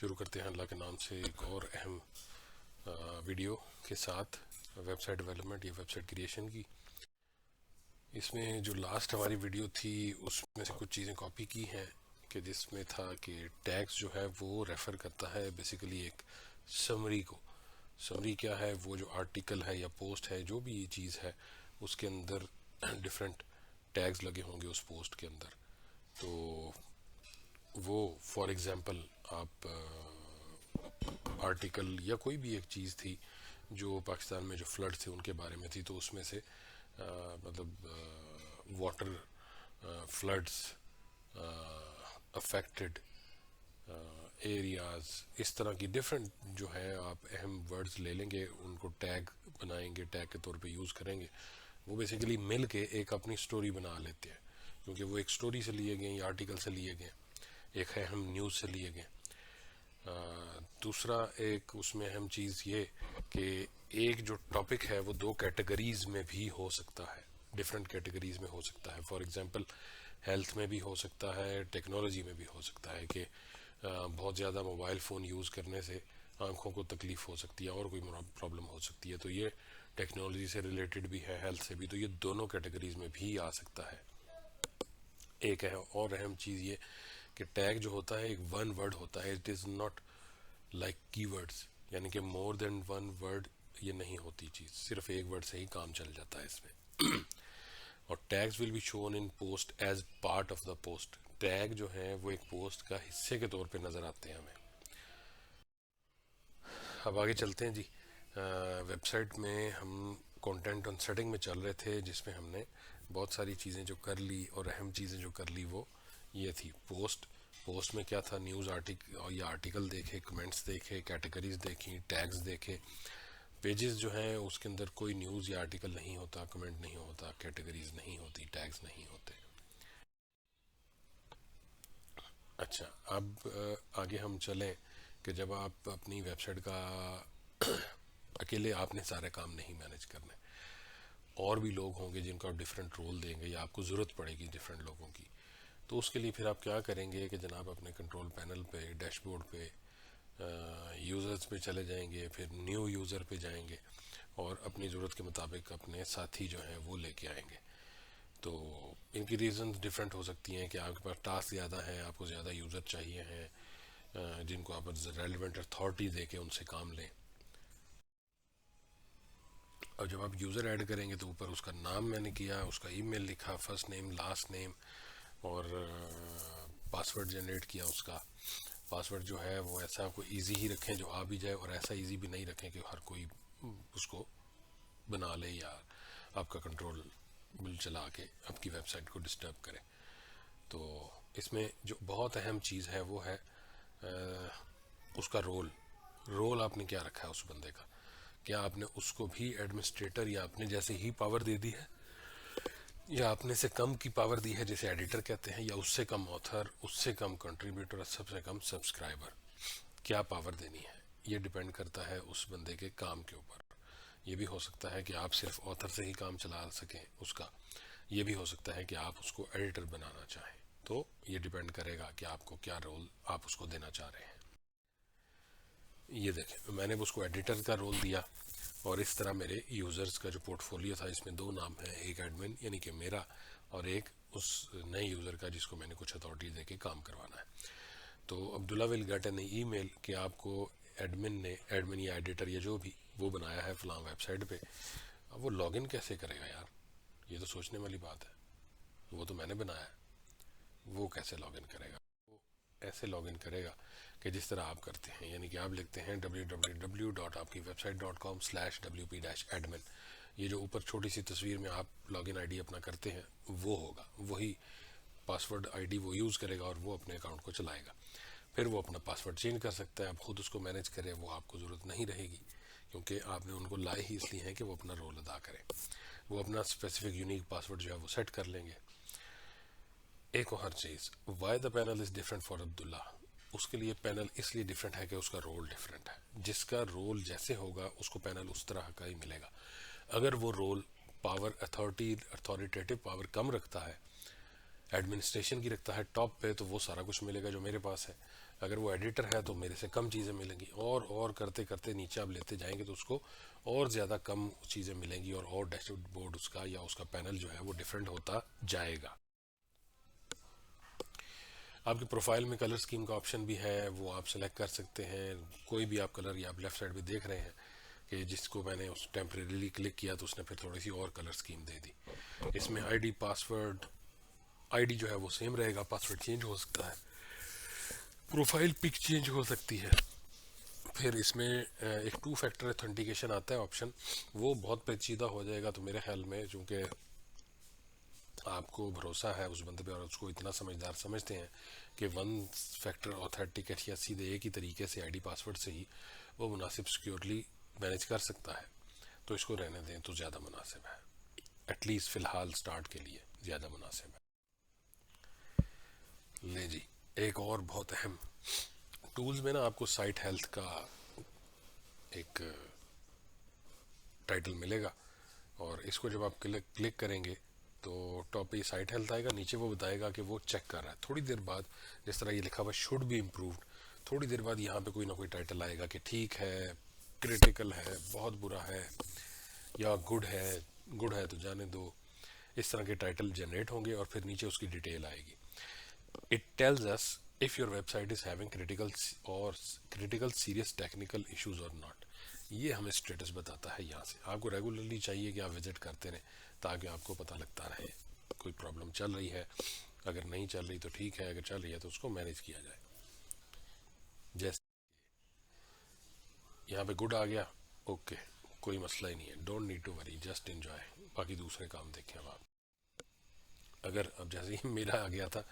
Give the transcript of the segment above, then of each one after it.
शुरू करते हैं अल्लाह के नाम से एक और अहम वीडियो के साथ वेबसाइट डेवलपमेंट या वेबसाइट क्रिएशन की। इसमें जो लास्ट हमारी वीडियो थी उसमें से कुछ चीज़ें कॉपी की हैं कि जिसमें था कि टैग्स जो है वो रेफ़र करता है बेसिकली एक समरी को। समरी क्या है? वो जो आर्टिकल है या पोस्ट है, जो भी ये चीज़ है, उसके अंदर डिफरेंट टैग्स लगे होंगे उस पोस्ट के अंदर। तो वो फॉर एग्ज़ाम्पल आप आर्टिकल या कोई भी एक चीज़ थी जो पाकिस्तान में जो फ्लड थे उनके बारे में थी, तो उसमें से मतलब वाटर फ्लड्स अफेक्टेड एरियाज़, इस तरह की डिफरेंट जो है आप अहम वर्ड्स ले लेंगे, उनको टैग बनाएंगे, टैग के तौर पे यूज़ करेंगे। वो बेसिकली मिल के एक अपनी स्टोरी बना लेते हैं, क्योंकि वो एक स्टोरी से लिए गए या आर्टिकल से लिए गए, एक है अहम न्यूज़ से लिए गए। दूसरा एक उसमें अहम चीज़ ये कि एक जो टॉपिक है वो दो कैटेगरीज़ में भी हो सकता है, डिफरेंट कैटेगरीज़ में हो सकता है। फॉर एग्जांपल हेल्थ में भी हो सकता है, टेक्नोलॉजी में भी हो सकता है कि बहुत ज़्यादा मोबाइल फ़ोन यूज़ करने से आँखों को तकलीफ़ हो सकती है और कोई प्रॉब्लम हो सकती है, तो ये टेक्नोलॉजी से रिलेटेड भी है, हेल्थ से भी, तो ये दोनों कैटेगरीज़ में भी आ सकता है। एक है और अहम चीज़ ये कि टैग जो होता है एक वन वर्ड होता है, it is not like keywords, यानी कि मोर देन वन वर्ड ये नहीं होती चीज़, सिर्फ एक वर्ड से ही काम चल जाता है इसमें। और tags will be shown in post as part of the post. Tag जो है वो एक पोस्ट का हिस्से के तौर पे नज़र आते हैं हमें। अब आगे चलते हैं जी। वेबसाइट में हम कंटेंट ऑन सेटिंग में चल रहे थे, जिसमें हमने बहुत सारी चीज़ें जो कर ली और अहम चीज़ें जो कर ली वो ये थी। पोस्ट में क्या था? न्यूज़ आर्टिकल या आर्टिकल देखे, कमेंट्स देखे, कैटेगरीज देखी, टैग्स देखे। पेजेस जो हैं उसके अंदर कोई न्यूज़ या आर्टिकल नहीं होता, कमेंट नहीं होता, कैटेगरीज नहीं होती, टैग्स नहीं होते। अच्छा, अब आगे हम चलें कि जब आप अपनी वेबसाइट का अकेले आपने सारे काम नहीं मैनेज करने, और भी लोग होंगे जिनको आप डिफरेंट रोल देंगे या आपको ज़रूरत पड़ेगी डिफरेंट लोगों की, तो उसके लिए फिर आप क्या करेंगे कि जनाब अपने कंट्रोल पैनल पे, डैशबोर्ड पे, यूज़र्स पे चले जाएंगे, फिर न्यू यूज़र पे जाएंगे और अपनी ज़रूरत के मुताबिक अपने साथी जो हैं वो लेके आएंगे। तो इनकी रीज़न डिफरेंट हो सकती हैं कि आपके पास टास्क ज़्यादा हैं, आपको ज़्यादा यूज़र चाहिए हैं जिनको आप रेलिवेंट अथॉरिटी दे के उनसे काम लें। और जब आप यूज़र ऐड करेंगे तो ऊपर उसका नाम मैंने किया, उसका ईमेल लिखा, फर्स्ट नेम, लास्ट नेम, और पासवर्ड जनरेट किया। उसका पासवर्ड जो है वो ऐसा कोई इजी ही रखें जो आ भी जाए, और ऐसा इजी भी नहीं रखें कि हर कोई उसको बना ले या आपका कंट्रोल बिल चला के आपकी वेबसाइट को डिस्टर्ब करे। तो इसमें जो बहुत अहम चीज़ है वो है उसका रोल आपने क्या रखा है उस बंदे का। क्या आपने उसको भी एडमिनिस्ट्रेटर या आपने जैसे ही पावर दे दी है, या आपने से कम की पावर दी है जैसे एडिटर कहते हैं, या उससे कम ऑथर, उससे कम कंट्रीब्यूटर, सबसे कम सब्सक्राइबर, क्या पावर देनी है? ये डिपेंड करता है उस बंदे के काम के ऊपर। ये भी हो सकता है कि आप सिर्फ ऑथर से ही काम चला सकें उसका, ये भी हो सकता है कि आप उसको एडिटर बनाना चाहें। तो ये डिपेंड करेगा कि आपको क्या रोल आप उसको देना चाह रहे हैं। ये देखें, मैंने उसको एडिटर का रोल दिया, और इस तरह मेरे यूज़र्स का जो पोर्टफोलियो था इसमें दो नाम हैं, एक एडमिन यानी कि मेरा, और एक उस नए यूज़र का जिसको मैंने कुछ अथॉरिटी दे के काम करवाना है। तो Abdullah will get an email कि आपको एडमिन या एडिटर या जो भी वो बनाया है फलां वेबसाइट पे। अब वो लॉगिन कैसे करेगा यार? ये तो सोचने वाली बात है। वो तो मैंने बनाया है, वो कैसे लॉगिन करेगा? वो ऐसे लॉगिन करेगा कि जिस तरह आप करते हैं, यानी कि आप लिखते हैं www.आपकी website.com/wp-admin। ये जो ऊपर छोटी सी तस्वीर में आप लॉगिन आईडी अपना करते हैं वो होगा, वही पासवर्ड आईडी वो यूज़ करेगा और वो अपने अकाउंट को चलाएगा। फिर वो अपना पासवर्ड चेंज कर सकता है, आप खुद उसको मैनेज करें, वो आपको ज़रूरत नहीं रहेगी, क्योंकि आपने उनको लाए ही इसलिए हैं कि वो अपना रोल अदा करें। वो अपना स्पेसिफिक यूनिक पासवर्ड जो है वो सेट कर लेंगे। एक और चीज़, why the panel is different for Abdullah. उसके लिए पैनल इसलिए डिफरेंट है कि उसका रोल डिफरेंट है। जिसका रोल जैसे होगा उसको पैनल उस तरह का ही मिलेगा। अगर वो रोल पावर अथॉरिटेटिव पावर कम रखता है, एडमिनिस्ट्रेशन की रखता है टॉप पे, तो वो सारा कुछ मिलेगा जो मेरे पास है। अगर वो एडिटर है तो मेरे से कम चीज़ें मिलेंगी, और करते करते नीचे आप लेते जाएंगे तो उसको और ज़्यादा कम चीज़ें मिलेंगी, और डैशबोर्ड उसका या उसका पैनल जो है वो डिफरेंट होता जाएगा। आपकी प्रोफाइल में कलर स्कीम का ऑप्शन भी है, वो आप सेलेक्ट कर सकते हैं कोई भी आप कलर। या आप लेफ्ट साइड पे देख रहे हैं कि जिसको मैंने उस टेम्परेरीली क्लिक किया तो उसने फिर थोड़ी सी और कलर स्कीम दे दी। इसमें आईडी पासवर्ड, आईडी जो है वो सेम रहेगा, पासवर्ड चेंज हो सकता है, प्रोफाइल पिक चेंज हो सकती है। फिर इसमें एक 2 फैक्टर ऑथेंटिकेशन आता है ऑप्शन, वो बहुत पेचीदा हो जाएगा तो मेरे ख्याल में, चूँकि आपको भरोसा है उस बंदे पे और उसको इतना समझदार समझते हैं कि 1 फैक्टर ऑथेंटिकेट या सीधे एक ही तरीके से आईडी पासवर्ड से ही वो मुनासिब सिक्योरली मैनेज कर सकता है, तो इसको रहने दें तो ज़्यादा मुनासिब है, एटलीस्ट फ़िलहाल स्टार्ट के लिए ज़्यादा मुनासिब है। ले जी, एक और बहुत अहम टूल्स में ना आपको साइट हेल्थ का एक टाइटल मिलेगा, और इसको जब आप क्लिक करेंगे तो टॉप पे साइट हेल्थ आएगा, नीचे वो बताएगा कि वो चेक कर रहा है। थोड़ी देर बाद जिस तरह ये लिखा हुआ शुड बी इम्प्रूव्ड, थोड़ी देर बाद यहाँ पे कोई ना कोई टाइटल आएगा कि ठीक है, क्रिटिकल है, बहुत बुरा है, या गुड है, गुड है तो जाने दो। इस तरह के टाइटल जनरेट होंगे और फिर नीचे उसकी डिटेल आएगी। It tells us if your website is having critical serious technical issues और नॉट। ये हमें स्टेटस बताता है। यहाँ से आपको रेगुलरली चाहिए कि आप विजिट करते रहें ताकि आपको पता लगता रहे कोई प्रॉब्लम चल रही है, अगर नहीं चल रही तो ठीक है, अगर चल रही है तो उसको मैनेज किया जाए। जैसे यहाँ पे गुड आ गया, ओके, कोई मसला ही नहीं है, don't need to worry, just enjoy, बाकी दूसरे काम देखें अब आप। अगर अब जैसे ही मेरा आ गया था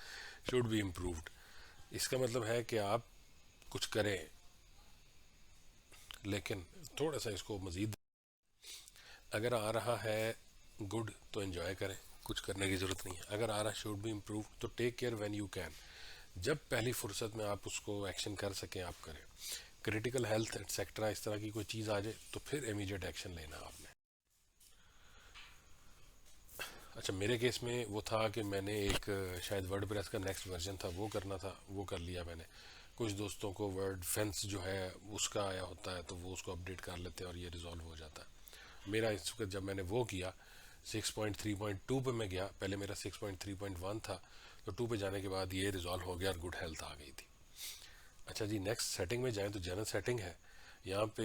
शुड बी इम्प्रूव्ड, इसका मतलब है कि आप कुछ करें लेकिन थोड़ा सा इसको मज़ीद, अगर आ रहा है गुड तो एंजॉय करें, कुछ करने की ज़रूरत नहीं है। अगर आ रहा है शुड बी इम्प्रूव तो take care when you can, जब पहली फुर्सत में आप उसको एक्शन कर सकें आप करें। क्रिटिकल हेल्थ एक्सेट्रा इस तरह की कोई चीज़ आ जाए तो फिर इमीडिएट एक्शन लेना आपने। अच्छा, मेरे केस में वो था कि मैंने एक शायद वर्डप्रेस का नेक्स्ट वर्जन था वो करना था, वो कर लिया मैंने। कुछ दोस्तों को वर्ड फेंस जो है उसका आया होता है तो वो उसको अपडेट कर लेते हैं और ये रिजॉल्व हो जाता है। मेरा इस वक्त जब मैंने वो किया 6.3.2 पे मैं गया, पहले मेरा 6.3.1 था, तो 2 पे जाने के बाद ये रिजॉल्व हो गया और गुड हेल्थ आ गई थी। अच्छा जी, नेक्स्ट सेटिंग में जाएँ तो जनरल सेटिंग है। यहाँ पे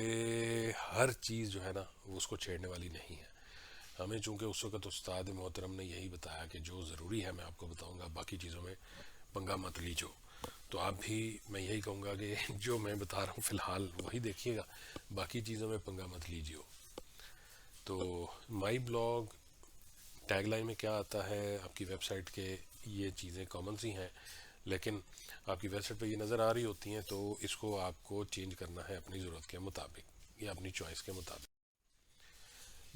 हर चीज़ जो है ना वो उसको छेड़ने वाली नहीं है। हमें चूँकि उस वक्त उस्ताद मोहतरम ने यही बताया कि जो ज़रूरी है मैं आपको बताऊँगा, बाकी चीज़ों में पंगा मत लीजिए। तो आप भी, मैं यही कहूँगा कि जो मैं बता रहा हूँ फ़िलहाल वही देखिएगा, बाकी चीज़ों में पंगा मत लीजिए। तो माई ब्लॉग टैगलाइन में क्या आता है आपकी वेबसाइट के, ये चीज़ें कॉमन सी हैं, लेकिन आपकी वेबसाइट पे ये नज़र आ रही होती हैं, तो इसको आपको चेंज करना है अपनी ज़रूरत के मुताबिक या अपनी चॉइस के मुताबिक।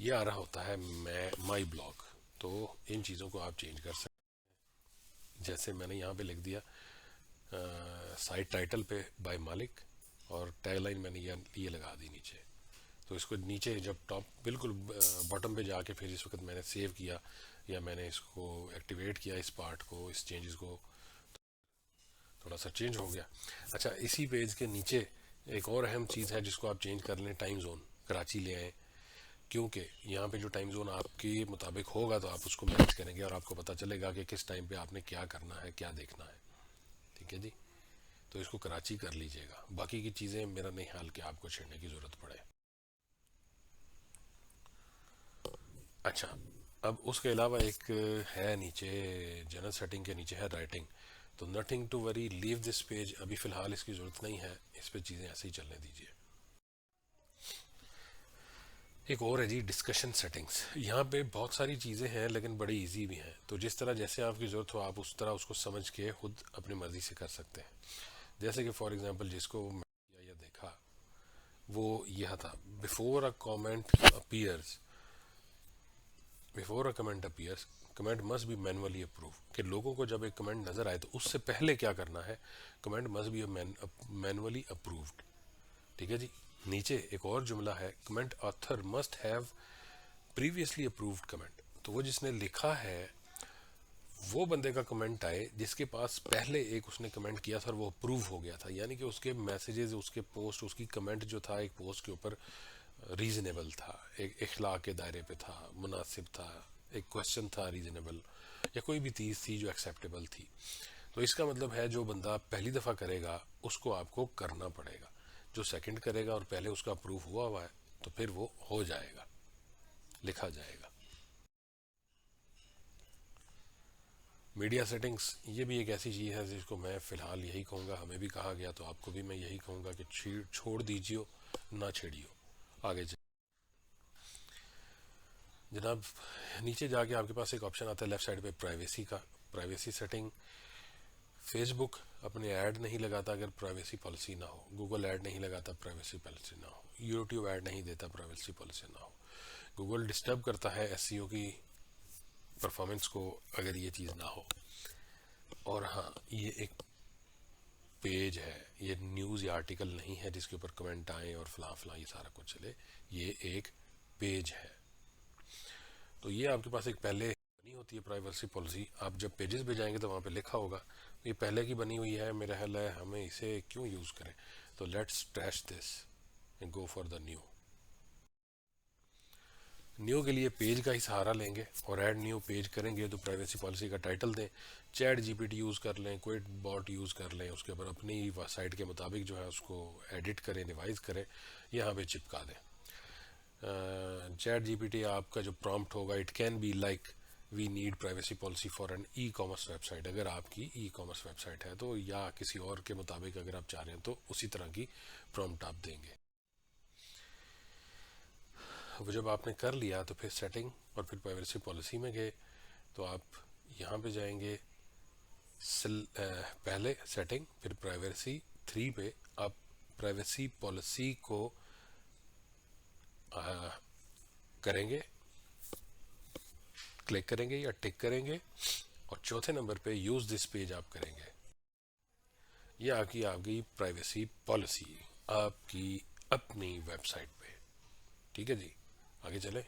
ये आ रहा होता है मैं माई ब्लॉग, तो इन चीज़ों को आप चेंज कर सकते हैं। जैसे मैंने यहाँ पे लिख दिया साइट टाइटल पे बाय मालिक, और टैगलाइन मैंने ये लगा दी नीचे। तो इसको नीचे जब टॉप बिल्कुल बॉटम पे जाके फिर इस वक्त मैंने सेव किया या मैंने इसको एक्टिवेट किया, इस पार्ट को, इस चेंजेस को, थोड़ा सा चेंज हो गया। अच्छा, इसी पेज के नीचे एक और अहम चीज़ है जिसको आप चेंज कर लें, टाइम जोन कराची ले आएँ, क्योंकि यहाँ पे जो टाइम जोन आपके मुताबिक होगा तो आप उसको मैनेज करेंगे और आपको पता चलेगा कि किस टाइम पे आपने क्या करना है, क्या देखना है। ठीक है जी, तो इसको कराची कर लीजिएगा, बाकी की चीज़ें मेरा नहीं ख्याल कि आपको छेड़ने की ज़रूरत पड़े। अच्छा, अब उसके अलावा एक है नीचे, जनरल सेटिंग के नीचे है राइटिंग, तो nothing to worry, leave this page, अभी फ़िलहाल इसकी ज़रूरत नहीं है, इस पे चीज़ें ऐसे ही चलने दीजिए। एक और है जी डिस्कशन सेटिंग्स, यहाँ पे बहुत सारी चीज़ें हैं लेकिन बड़ी इजी भी हैं, तो जिस तरह जैसे आपकी ज़रूरत हो आप उस तरह उसको समझ के खुद अपनी मर्ज़ी से कर सकते हैं। जैसे कि फॉर एग्जांपल जिसको मैं या देखा वो यह था, before a comment appears, before a comment appears comment must be manually approve, कि लोगों को जब एक कमेंट नज़र आए तो उससे पहले क्या करना है, comment must be manually approved. ठीक है जी, नीचे एक और जुमला है, comment author must have previously approved comment, तो वो जिसने लिखा है वो बंदे का कमेंट आए जिसके पास पहले एक उसने कमेंट किया था और वो अप्रूव हो गया था, यानी कि उसके मैसेजेस, उसके पोस्ट, उसकी कमेंट जो था एक पोस्ट के ऊपर रीजनेबल था, एक इखलाक के दायरे पे था, मुनासिब था, एक क्वेश्चन था रीजनेबल, या कोई भी चीज़ थी जो एक्सेप्टेबल थी। तो इसका मतलब है जो बंदा पहली दफ़ा करेगा उसको आपको करना पड़ेगा, जो सेकंड करेगा और पहले उसका अप्रूव हुआ हुआ है तो फिर वो हो जाएगा, लिखा जाएगा। मीडिया सेटिंग्स ये भी एक ऐसी चीज़ है जिसको मैं फ़िलहाल यही कहूँगा, हमें भी कहा गया तो आपको भी मैं यही कहूँगा कि छोड़ दीजिए, ना छेड़ियो, आगे जनाब। नीचे जाके आपके पास एक ऑप्शन आता है लेफ़्ट साइड पे प्राइवेसी का, प्राइवेसी सेटिंग। फेसबुक अपने ऐड नहीं लगाता अगर प्राइवेसी पॉलिसी ना हो, गूगल ऐड नहीं लगाता प्राइवेसी पॉलिसी ना हो, यूट्यूब ऐड नहीं देता प्राइवेसी पॉलिसी ना हो, गूगल डिस्टर्ब करता है एसईओ की परफॉर्मेंस को अगर ये चीज़ ना हो। और हाँ, ये एक पेज है, ये न्यूज़ या आर्टिकल नहीं है जिसके ऊपर कमेंट आए और फलां फलां ये सारा कुछ चले, ये एक पेज है। तो ये आपके पास एक पहले बनी होती है प्राइवेसी पॉलिसी, आप जब पेजेस पे जाएंगे तो वहाँ पे लिखा होगा, ये पहले की बनी हुई है, मेरा ख्याल है हमें इसे क्यों यूज़ करें, तो let's trash this and go for the new. New के लिए पेज का ही सहारा लेंगे और ऐड न्यू पेज करेंगे तो प्राइवेसी पॉलिसी का टाइटल दें, चैट जीपीटी यूज़ कर लें, कोई बॉट यूज़ कर लें, उसके ऊपर अपनी साइट के मुताबिक जो है उसको एडिट करें, रिवाइज करें, यहाँ पे चिपका दें। चैट जीपीटी आपका जो प्रॉम्प्ट होगा, it can be like we need privacy policy for an e commerce website, अगर आपकी ई कॉमर्स वेबसाइट है तो, या किसी और के मुताबिक अगर आप चाह रहे हैं तो उसी तरह की प्रॉम्प्ट आप देंगे। वो जब आपने कर लिया तो फिर सेटिंग और फिर प्राइवेसी पॉलिसी में गए, तो आप यहाँ पे जाएंगे, पहले सेटिंग फिर प्राइवेसी, 3 पे आप प्राइवेसी पॉलिसी को करेंगे, क्लिक करेंगे या टिक करेंगे, और चौथे नंबर पे यूज़ दिस पेज आप करेंगे। ये आपकी आ गई प्राइवेसी पॉलिसी आपकी अपनी वेबसाइट पे। ठीक है जी, आगे चले।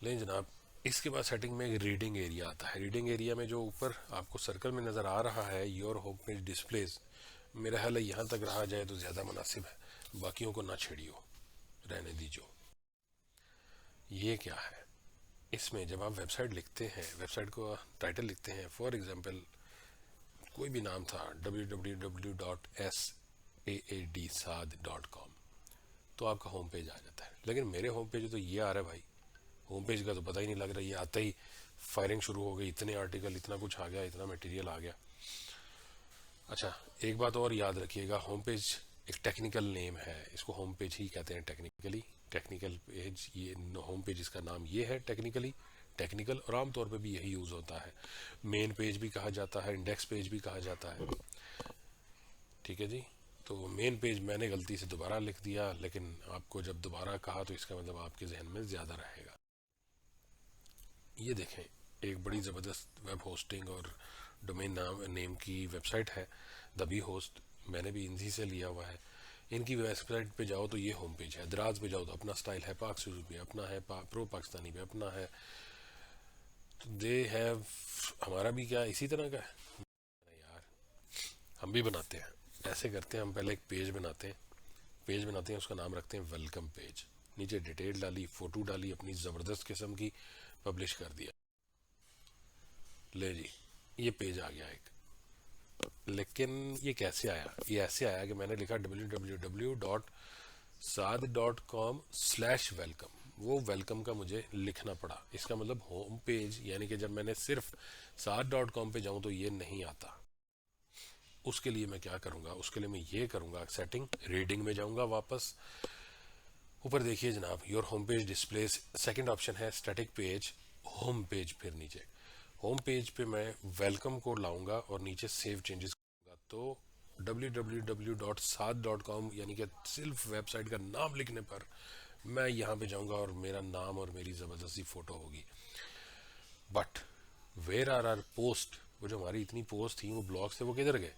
लें जनाब, इसके बाद सेटिंग में एक रीडिंग एरिया आता है। रीडिंग एरिया में जो ऊपर आपको सर्कल में नज़र आ रहा है योर होम पेज डिस्प्लेज, मेरा ख्याल है यहाँ तक रहा जाए तो ज़्यादा मुनासिब है, बाकियों को ना छेड़ियो, रहने दीजिए। ये क्या है, इसमें जब आप वेबसाइट लिखते हैं, वेबसाइट को टाइटल लिखते हैं, फॉर एग्जांपल कोई भी नाम था www.saadsaad.com, तो आपका होम पेज आ जाता है। लेकिन मेरे होम पेज तो ये आ रहा है भाई, होम पेज का तो पता ही नहीं लग रहा, ये आते ही फायरिंग शुरू हो गई, इतने आर्टिकल, इतना कुछ आ गया, इतना मटेरियल आ गया। अच्छा, एक बात और याद रखिएगा, होम पेज एक टेक्निकल नेम है, इसको होम पेज ही कहते हैं टेक्निकली, टेक्निकल पेज, ये होम पेज इसका नाम ये है टेक्निकली, टेक्निकल, और आमतौर पे भी यही यूज़ होता है। मेन पेज भी कहा जाता है, इंडेक्स पेज भी कहा जाता है। ठीक है जी, तो मेन पेज मैंने गलती से दोबारा लिख दिया, लेकिन आपको जब दोबारा कहा तो इसका मतलब आपके जहन में ज़्यादा रहेगा। ये देखें, एक बड़ी ज़बरदस्त वेब होस्टिंग और डोमेन नाम नेम की वेबसाइट है, द बी होस्ट, मैंने भी इन्हीं से लिया हुआ है। इनकी वेबसाइट पे जाओ तो ये होम पेज है, दराज पे जाओ तो अपना स्टाइल है, पाक सूजू पे अपना है, प्रो पाकिस्तानी पे अपना है, तो दे हैव, हमारा भी क्या इसी तरह का है? नहीं यार, हम भी बनाते हैं, ऐसे करते हैं, हम पहले एक पेज बनाते हैं, पेज बनाते हैं, उसका नाम रखते हैं वेलकम पेज, नीचे डिटेल डाली, फ़ोटो डाली अपनी ज़बरदस्त किस्म की, पब्लिश कर दिया, ले जी, ये पेज आ गया एक। लेकिन ये कैसे आया? ये ऐसे आया कि मैंने लिखा www.saad.com/welcome, वो वेलकम का मुझे लिखना पड़ा, इसका मतलब होम पेज, यानी कि जब मैंने सिर्फ saad.com पे जाऊं तो ये नहीं आता। उसके लिए मैं क्या करूंगा, उसके लिए मैं ये करूंगा, सेटिंग, रीडिंग में जाऊंगा वापस, ऊपर देखिए जनाब, your home page displace, second option है स्टैटिक पेज, होम पेज, फिर नीचे होम पेज पे मैं वेलकम को लाऊंगा और नीचे सेव चेंजेस करूंगा, तो www.saad.com, यानी कि सिर्फ वेबसाइट का नाम लिखने पर मैं यहाँ पे जाऊंगा और मेरा नाम और मेरी ज़बरदस्ती फ़ोटो होगी। But where are our post, वो जो हमारी इतनी पोस्ट थी, वो ब्लॉग्स थे, वो किधर गए?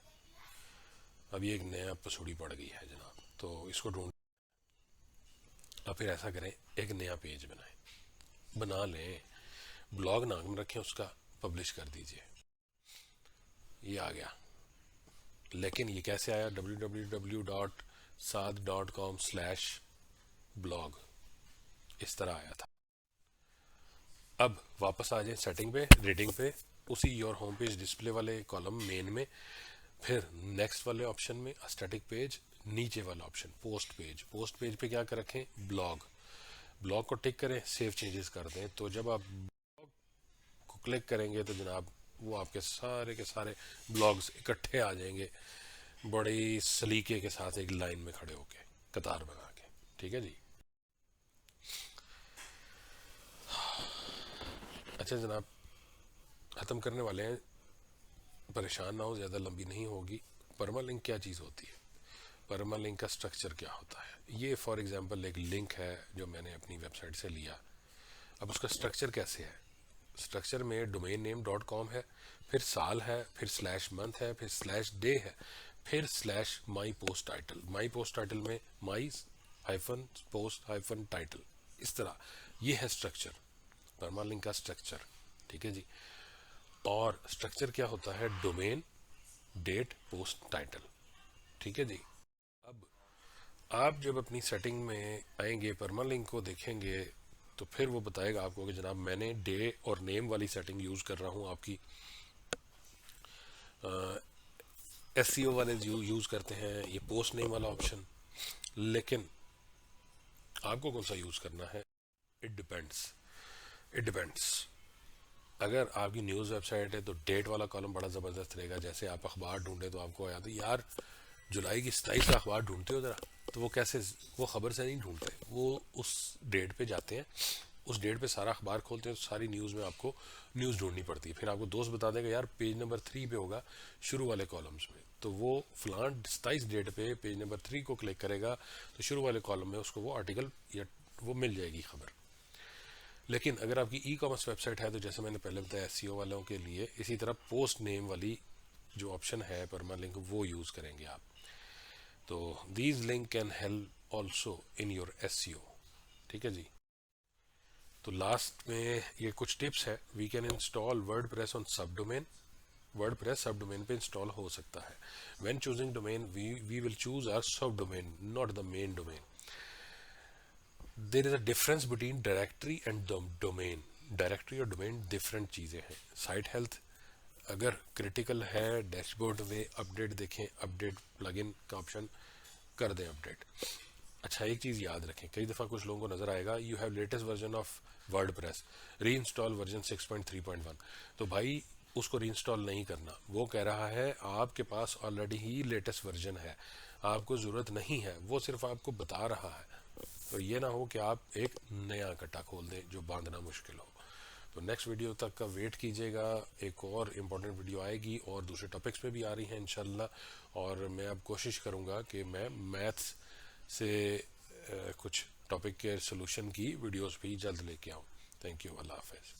अभी एक नया पसूड़ी पड़ गई है जनाब, तो इसको ढूंढ, अब फिर ऐसा करें, एक नया पेज बनाएं, बना लें, ब्लॉग नाम रखें उसका, पब्लिश कर दीजिए। ये आ गया। लेकिन ये कैसे आया? www.saad.com/blog, इस तरह आया था। अब वापस आ जाए सेटिंग पे, रीडिंग पे, उसी योर होम पेज डिस्प्ले वाले कॉलम मेन में, फिर नेक्स्ट वाले ऑप्शन में स्टैटिक पेज, नीचे वाला option post page. Post page पे क्या कर रखें? ब्लॉग। ब्लॉग को टिक करें, सेव चेंजेस कर दें। तो जब आप ब्लॉग को क्लिक करेंगे तो जनाब वो आपके सारे के सारे ब्लॉग्स इकट्ठे आ जाएंगे, बड़ी सलीके के साथ एक लाइन में खड़े होके, कतार बना के। ठीक है जी। अच्छा जनाब, ख़त्म करने वाले हैं, परेशान ना हो, ज़्यादा लंबी नहीं होगी। परमालिंक क्या चीज़ होती है? परमालिंक का स्ट्रक्चर क्या होता है? ये फॉर एग्जांपल एक लिंक है जो मैंने अपनी वेबसाइट से लिया। अब उसका स्ट्रक्चर कैसे है? स्ट्रक्चर में डोमेन नेम .com है, फिर साल है, फिर /मंथ है, फिर /डे है, फिर /my post title. My post title में माई -पोस्ट टाइटल, इस तरह। ये है स्ट्रक्चर, परमालिंक का स्ट्रक्चर। ठीक है जी। और स्ट्रक्चर क्या होता है? Domain, date, post, title. ठीक है जी। अब आप जब अपनी सेटिंग में आएंगे, परमालिंक को देखेंगे, तो फिर वो बताएगा आपको कि जनाब मैंने डे और नेम वाली सेटिंग यूज़ कर रहा हूँ। आपकी SEO वाले यूज़ करते हैं ये पोस्ट नेम वाला ऑप्शन, लेकिन आपको कौन सा यूज़ करना है? It depends. It depends. अगर आपकी न्यूज़ वेबसाइट है तो डेट वाला कॉलम बड़ा ज़बरदस्त रहेगा। जैसे आप अखबार ढूंढे तो आपको याद है यार जुलाई की 27 का अखबार ढूंढते हो ज़रा, तो वो कैसे, वो खबर से नहीं ढूंढते, वो उस डेट पे जाते हैं, उस डेट पे सारा अखबार खोलते हैं, तो सारी न्यूज़ में आपको न्यूज़ ढूंढनी पड़ती है। फिर आपको दोस्त बता देगा यार पेज नंबर 3 पे होगा, शुरू वाले कॉलम्स में, तो वो फलान 27 डेट पे पेज नंबर 3 को क्लिक करेगा तो शुरू वाले कॉलम में उसको वो आर्टिकल या वो मिल जाएगी खबर। लेकिन अगर आपकी ई-कॉमर्स वेबसाइट है तो जैसे मैंने पहले बताया SEO वालों के लिए, इसी तरह पोस्ट नेम वाली जो ऑप्शन है परमालिंक, वो यूज़ करेंगे आप। तो these link can help also in your SEO। ठीक है जी। तो लास्ट में ये कुछ टिप्स है। We can install WordPress on sub domain. WordPress sub domain पे इंस्टॉल हो सकता है। When choosing domain we will choose our sub domain, not the main domain. There is a difference between directory and domain. Directory और domain different चीज़ें हैं। Site health अगर critical है, dashboard में अपडेट देखें, अपडेट प्लगइन का option कर दें अपडेट। अच्छा एक चीज़ याद रखें, कई दफ़ा कुछ लोगों को नज़र आएगा you have latest version of WordPress, री इंस्टॉल वर्जन 6.3.1। तो भाई उसको री इंस्टॉल नहीं करना। वो कह रहा है आपके पास ऑलरेडी ही लेटेस्ट वर्जन है, आपको ज़रूरत नहीं है, वो सिर्फ आपको बता रहा है। तो ये ना हो कि आप एक नया कट्टा खोल दें जो बांधना मुश्किल हो। तो नेक्स्ट वीडियो तक का वेट कीजिएगा, एक और इम्पोर्टेंट वीडियो आएगी और दूसरे टॉपिक्स पे भी आ रही हैं इंशाल्लाह। और मैं अब कोशिश करूँगा कि मैं मैथ्स से कुछ टॉपिक के सोल्यूशन की वीडियोस भी जल्द लेके आऊँ। थैंक यू, अल्लाह हाफ़िज़।